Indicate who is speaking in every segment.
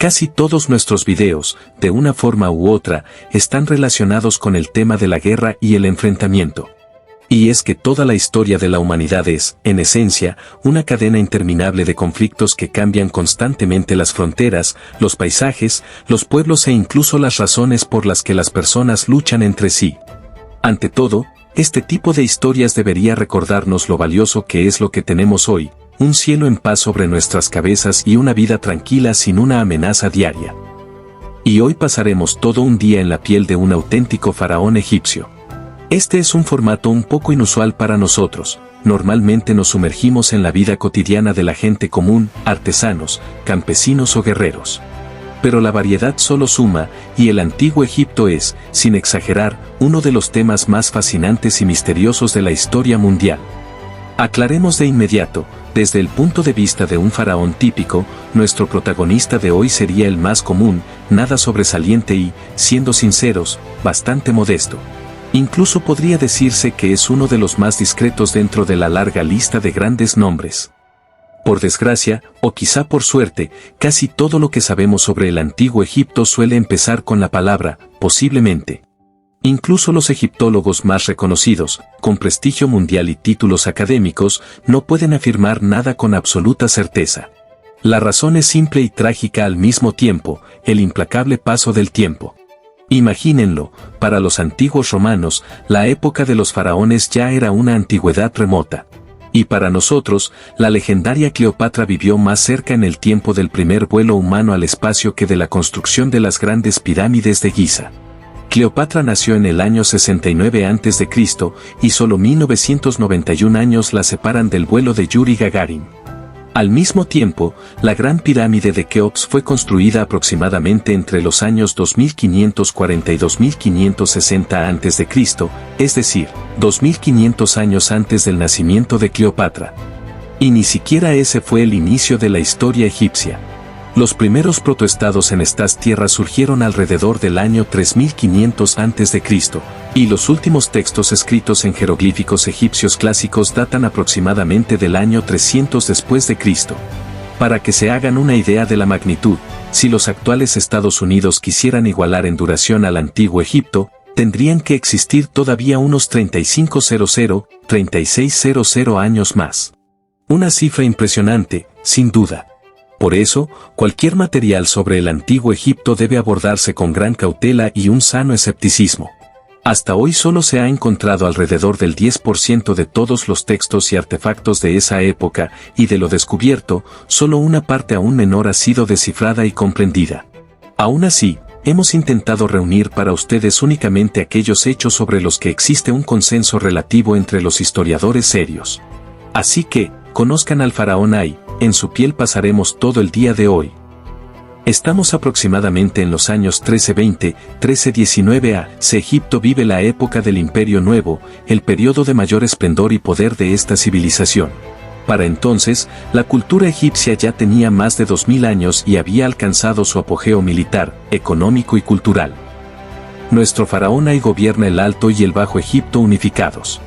Speaker 1: Casi todos nuestros videos, de una forma u otra, están relacionados con el tema de la guerra y el enfrentamiento. Y es que toda la historia de la humanidad es, en esencia, una cadena interminable de conflictos que cambian constantemente las fronteras, los paisajes, los pueblos e incluso las razones por las que las personas luchan entre sí. Ante todo, este tipo de historias debería recordarnos lo valioso que es lo que tenemos hoy, un cielo en paz sobre nuestras cabezas y una vida tranquila sin una amenaza diaria. Y hoy pasaremos todo un día en la piel de un auténtico faraón egipcio. Este es un formato un poco inusual para nosotros. Normalmente nos sumergimos en la vida cotidiana de la gente común, artesanos, campesinos o guerreros. Pero la variedad solo suma, y el antiguo Egipto es, sin exagerar, uno de los temas más fascinantes y misteriosos de la historia mundial. Aclaremos de inmediato, desde el punto de vista de un faraón típico, nuestro protagonista de hoy sería el más común, nada sobresaliente y, siendo sinceros, bastante modesto. Incluso podría decirse que es uno de los más discretos dentro de la larga lista de grandes nombres. Por desgracia, o quizá por suerte, casi todo lo que sabemos sobre el antiguo Egipto suele empezar con la palabra, posiblemente. Incluso los egiptólogos más reconocidos, con prestigio mundial y títulos académicos, no pueden afirmar nada con absoluta certeza. La razón es simple y trágica al mismo tiempo, el implacable paso del tiempo. Imagínenlo, para los antiguos romanos, la época de los faraones ya era una antigüedad remota. Y para nosotros, la legendaria Cleopatra vivió más cerca en el tiempo del primer vuelo humano al espacio que de la construcción de las grandes pirámides de Giza. Cleopatra nació en el año 69 a.C. y solo 1991 años la separan del vuelo de Yuri Gagarin. Al mismo tiempo, la Gran Pirámide de Keops fue construida aproximadamente entre los años 2540 y 2560 a.C., es decir, 2500 años antes del nacimiento de Cleopatra. Y ni siquiera ese fue el inicio de la historia egipcia. Los primeros protoestados en estas tierras surgieron alrededor del año 3500 a.C., y los últimos textos escritos en jeroglíficos egipcios clásicos datan aproximadamente del año 300 después de Cristo. Para que se hagan una idea de la magnitud, si los actuales Estados Unidos quisieran igualar en duración al antiguo Egipto, tendrían que existir todavía unos 3600 años más. Una cifra impresionante, sin duda. Por eso, cualquier material sobre el antiguo Egipto debe abordarse con gran cautela y un sano escepticismo. Hasta hoy solo se ha encontrado alrededor del 10% de todos los textos y artefactos de esa época, y de lo descubierto, solo una parte aún menor ha sido descifrada y comprendida. Aún así, hemos intentado reunir para ustedes únicamente aquellos hechos sobre los que existe un consenso relativo entre los historiadores serios. Así que, conozcan al faraón Ay, en su piel pasaremos todo el día de hoy. Estamos aproximadamente en los años 1320, 1319 a.C. Egipto vive la época del Imperio Nuevo, el periodo de mayor esplendor y poder de esta civilización. Para entonces, la cultura egipcia ya tenía más de 2000 años y había alcanzado su apogeo militar, económico y cultural. Nuestro faraón Ay gobierna el Alto y el Bajo Egipto unificados.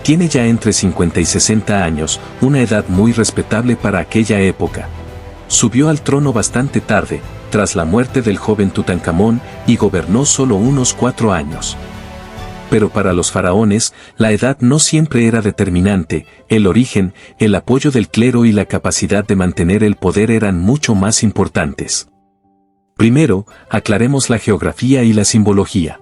Speaker 1: Tiene ya entre 50 y 60 años, una edad muy respetable para aquella época. Subió al trono bastante tarde, tras la muerte del joven Tutankamón, y gobernó solo unos 4 años. Pero para los faraones, la edad no siempre era determinante, el origen, el apoyo del clero y la capacidad de mantener el poder eran mucho más importantes. Primero, aclaremos la geografía y la simbología.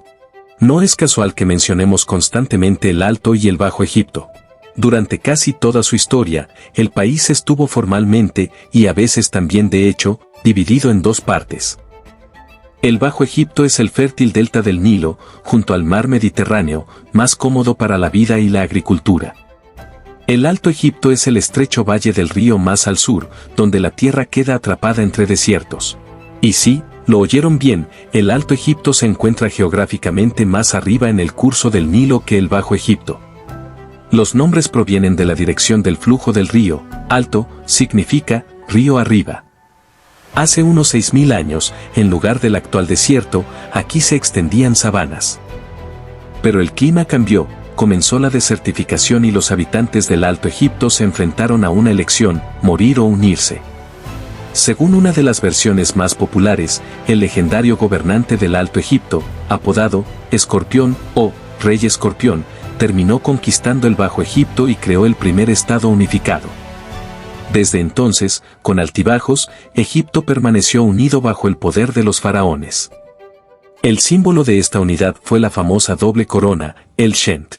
Speaker 1: No es casual que mencionemos constantemente el Alto y el Bajo Egipto. Durante casi toda su historia, el país estuvo formalmente, y a veces también de hecho, dividido en dos partes. El Bajo Egipto es el fértil delta del Nilo, junto al mar Mediterráneo, más cómodo para la vida y la agricultura. El Alto Egipto es el estrecho valle del río más al sur, donde la tierra queda atrapada entre desiertos. Y sí, lo oyeron bien, el Alto Egipto se encuentra geográficamente más arriba en el curso del Nilo que el Bajo Egipto. Los nombres provienen de la dirección del flujo del río. Alto significa río arriba. Hace unos 6000 años, en lugar del actual desierto, aquí se extendían sabanas. Pero el clima cambió, comenzó la desertificación y los habitantes del Alto Egipto se enfrentaron a una elección, morir o unirse. Según una de las versiones más populares, el legendario gobernante del Alto Egipto, apodado Escorpión o Rey Escorpión, terminó conquistando el Bajo Egipto y creó el primer estado unificado. Desde entonces, con altibajos, Egipto permaneció unido bajo el poder de los faraones. El símbolo de esta unidad fue la famosa doble corona, el Shent.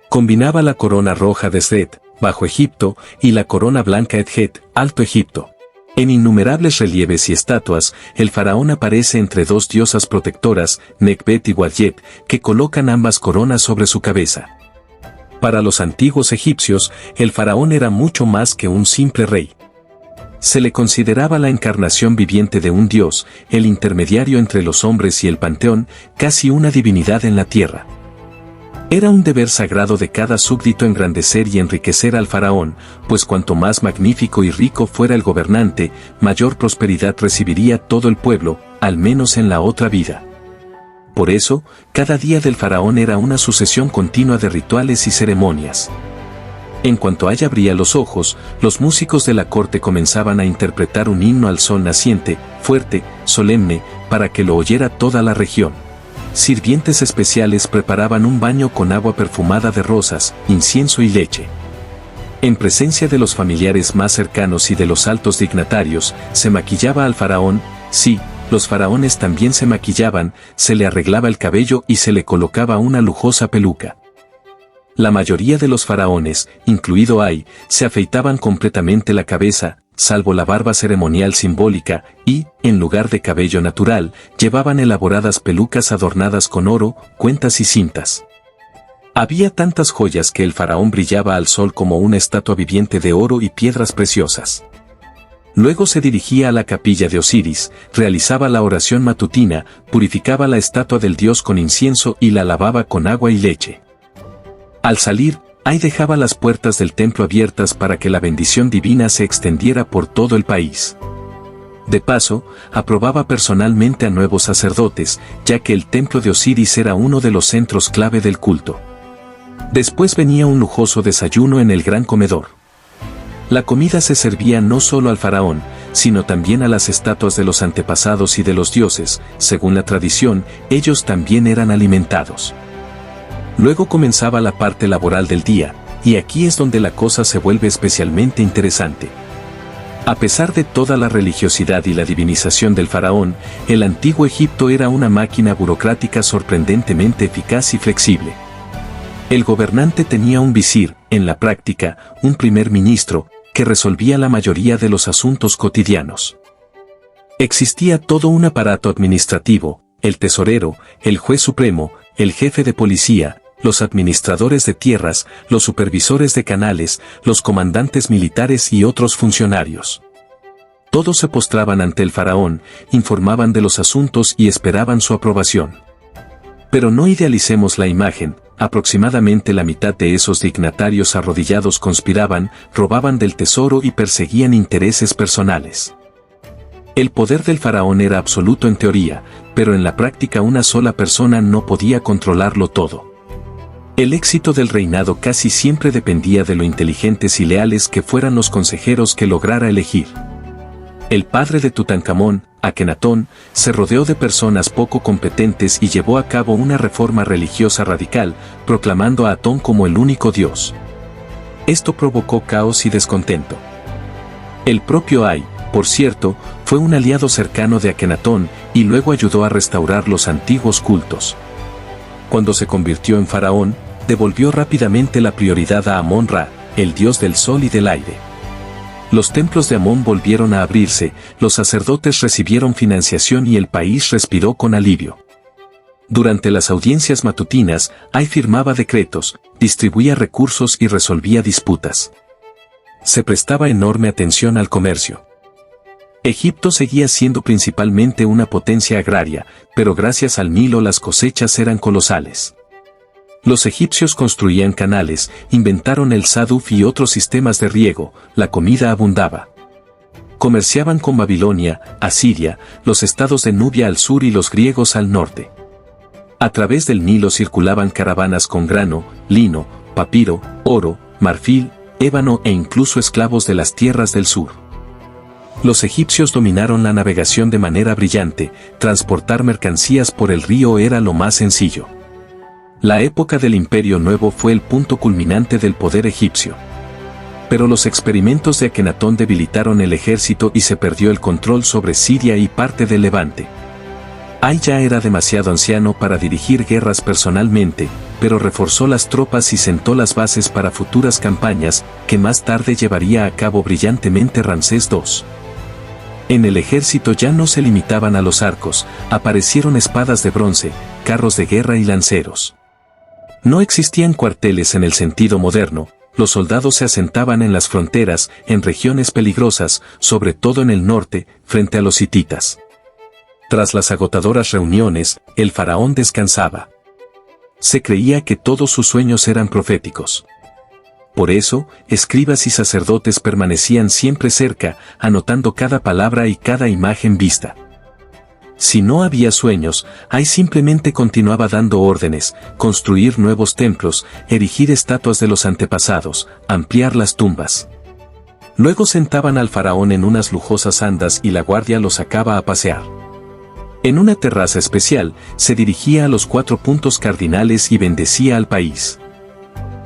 Speaker 1: Combinaba la corona roja de Set, Bajo Egipto, y la corona blanca Edjet, Alto Egipto. En innumerables relieves y estatuas, el faraón aparece entre dos diosas protectoras, Nekbet y Wadjet, que colocan ambas coronas sobre su cabeza. Para los antiguos egipcios, el faraón era mucho más que un simple rey. Se le consideraba la encarnación viviente de un dios, el intermediario entre los hombres y el panteón, casi una divinidad en la tierra. Era un deber sagrado de cada súbdito engrandecer y enriquecer al faraón, pues cuanto más magnífico y rico fuera el gobernante, mayor prosperidad recibiría todo el pueblo, al menos en la otra vida. Por eso, cada día del faraón era una sucesión continua de rituales y ceremonias. En cuanto Ay abría los ojos, los músicos de la corte comenzaban a interpretar un himno al sol naciente, fuerte, solemne, para que lo oyera toda la región. Sirvientes especiales preparaban un baño con agua perfumada de rosas, incienso y leche. En presencia de los familiares más cercanos y de los altos dignatarios, se maquillaba al faraón. Sí, los faraones también se maquillaban, se le arreglaba el cabello y se le colocaba una lujosa peluca. La mayoría de los faraones, incluido Ay, se afeitaban completamente la cabeza, salvo la barba ceremonial simbólica, y, en lugar de cabello natural, llevaban elaboradas pelucas adornadas con oro, cuentas y cintas. Había tantas joyas que el faraón brillaba al sol como una estatua viviente de oro y piedras preciosas. Luego se dirigía a la capilla de Osiris, realizaba la oración matutina, purificaba la estatua del dios con incienso y la lavaba con agua y leche. Al salir, Ay dejaba las puertas del templo abiertas para que la bendición divina se extendiera por todo el país. De paso, aprobaba personalmente a nuevos sacerdotes, ya que el templo de Osiris era uno de los centros clave del culto. Después venía un lujoso desayuno en el gran comedor. La comida se servía no solo al faraón, sino también a las estatuas de los antepasados y de los dioses. Según la tradición, ellos también eran alimentados. Luego comenzaba la parte laboral del día, y aquí es donde la cosa se vuelve especialmente interesante. A pesar de toda la religiosidad y la divinización del faraón, el antiguo Egipto era una máquina burocrática sorprendentemente eficaz y flexible. El gobernante tenía un visir, en la práctica, un primer ministro, que resolvía la mayoría de los asuntos cotidianos. Existía todo un aparato administrativo, el tesorero, el juez supremo, el jefe de policía, los administradores de tierras, los supervisores de canales, los comandantes militares y otros funcionarios. Todos se postraban ante el faraón, informaban de los asuntos y esperaban su aprobación. Pero no idealicemos la imagen, aproximadamente la mitad de esos dignatarios arrodillados conspiraban, robaban del tesoro y perseguían intereses personales. El poder del faraón era absoluto en teoría, pero en la práctica una sola persona no podía controlarlo todo. El éxito del reinado casi siempre dependía de lo inteligentes y leales que fueran los consejeros que lograra elegir. El padre de Tutankamón, Akenatón, se rodeó de personas poco competentes y llevó a cabo una reforma religiosa radical, proclamando a Atón como el único dios. Esto provocó caos y descontento. El propio Ay, por cierto, fue un aliado cercano de Akenatón y luego ayudó a restaurar los antiguos cultos. Cuando se convirtió en faraón, devolvió rápidamente la prioridad a Amón-Ra, el dios del sol y del aire. Los templos de Amón volvieron a abrirse, los sacerdotes recibieron financiación y el país respiró con alivio. Durante las audiencias matutinas, Ay firmaba decretos, distribuía recursos y resolvía disputas. Se prestaba enorme atención al comercio. Egipto seguía siendo principalmente una potencia agraria, pero gracias al Nilo las cosechas eran colosales. Los egipcios construían canales, inventaron el saduf y otros sistemas de riego, la comida abundaba. Comerciaban con Babilonia, Asiria, los estados de Nubia al sur y los griegos al norte. A través del Nilo circulaban caravanas con grano, lino, papiro, oro, marfil, ébano e incluso esclavos de las tierras del sur. Los egipcios dominaron la navegación de manera brillante, transportar mercancías por el río era lo más sencillo. La época del Imperio Nuevo fue el punto culminante del poder egipcio. Pero los experimentos de Akenatón debilitaron el ejército y se perdió el control sobre Siria y parte del Levante. Ay ya era demasiado anciano para dirigir guerras personalmente, pero reforzó las tropas y sentó las bases para futuras campañas, que más tarde llevaría a cabo brillantemente Ramsés II. En el ejército ya no se limitaban a los arcos, aparecieron espadas de bronce, carros de guerra y lanceros. No existían cuarteles en el sentido moderno, los soldados se asentaban en las fronteras, en regiones peligrosas, sobre todo en el norte, frente a los hititas. Tras las agotadoras reuniones, el faraón descansaba. Se creía que todos sus sueños eran proféticos. Por eso, escribas y sacerdotes permanecían siempre cerca, anotando cada palabra y cada imagen vista. Si no había sueños, Ay simplemente continuaba dando órdenes, construir nuevos templos, erigir estatuas de los antepasados, ampliar las tumbas. Luego sentaban al faraón en unas lujosas andas y la guardia lo sacaba a pasear. En una terraza especial, se dirigía a los 4 puntos cardinales y bendecía al país.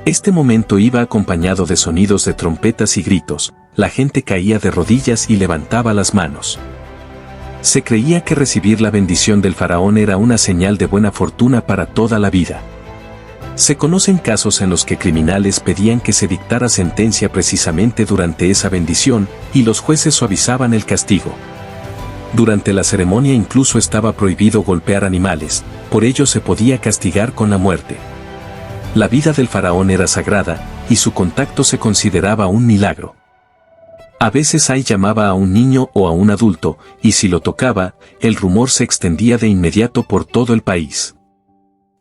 Speaker 1: Este momento iba acompañado de sonidos de trompetas y gritos, la gente caía de rodillas y levantaba las manos. Se creía que recibir la bendición del faraón era una señal de buena fortuna para toda la vida. Se conocen casos en los que criminales pedían que se dictara sentencia precisamente durante esa bendición, y los jueces suavizaban el castigo. Durante la ceremonia incluso estaba prohibido golpear animales, por ello se podía castigar con la muerte. La vida del faraón era sagrada, y su contacto se consideraba un milagro. A veces Ay llamaba a un niño o a un adulto, y si lo tocaba, el rumor se extendía de inmediato por todo el país.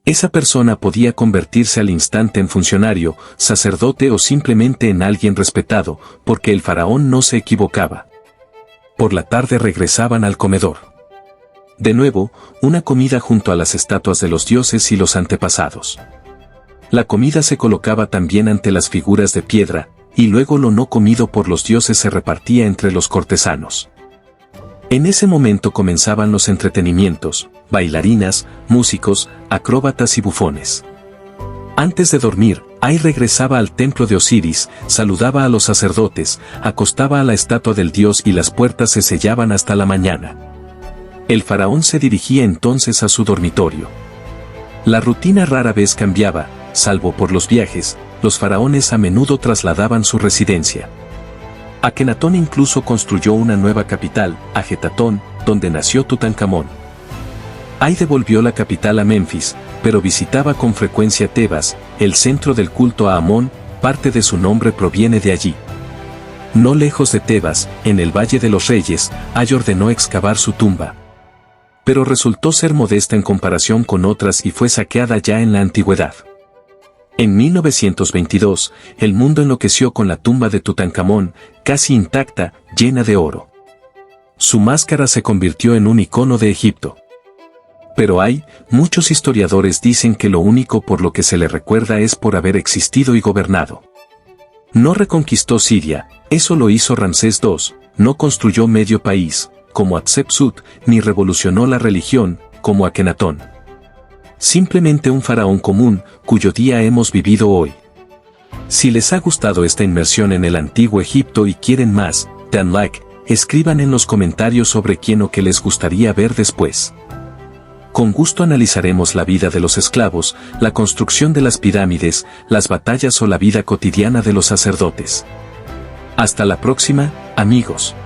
Speaker 1: Esa persona podía convertirse al instante en funcionario, sacerdote o simplemente en alguien respetado, porque el faraón no se equivocaba. Por la tarde regresaban al comedor. De nuevo, una comida junto a las estatuas de los dioses y los antepasados. La comida se colocaba también ante las figuras de piedra, y luego lo no comido por los dioses se repartía entre los cortesanos. En ese momento comenzaban los entretenimientos, bailarinas, músicos, acróbatas y bufones. Antes de dormir, Ay regresaba al templo de Osiris, saludaba a los sacerdotes, acostaba a la estatua del dios y las puertas se sellaban hasta la mañana. El faraón se dirigía entonces a su dormitorio. La rutina rara vez cambiaba, salvo por los viajes, los faraones a menudo trasladaban su residencia. Akenatón incluso construyó una nueva capital, Ajetatón, donde nació Tutankamón. Ay devolvió la capital a Memphis, pero visitaba con frecuencia Tebas, el centro del culto a Amón, parte de su nombre proviene de allí. No lejos de Tebas, en el Valle de los Reyes, Ay ordenó excavar su tumba. Pero resultó ser modesta en comparación con otras y fue saqueada ya en la antigüedad. En 1922, el mundo enloqueció con la tumba de Tutankamón, casi intacta, llena de oro. Su máscara se convirtió en un icono de Egipto. Pero muchos historiadores dicen que lo único por lo que se le recuerda es por haber existido y gobernado. No reconquistó Siria, eso lo hizo Ramsés II, no construyó medio país, como Hatshepsut, ni revolucionó la religión, como Akenatón. Simplemente un faraón común, cuyo día hemos vivido hoy. Si les ha gustado esta inmersión en el antiguo Egipto y quieren más, dan like, escriban en los comentarios sobre quién o qué les gustaría ver después. Con gusto analizaremos la vida de los esclavos, la construcción de las pirámides, las batallas o la vida cotidiana de los sacerdotes. Hasta la próxima, amigos.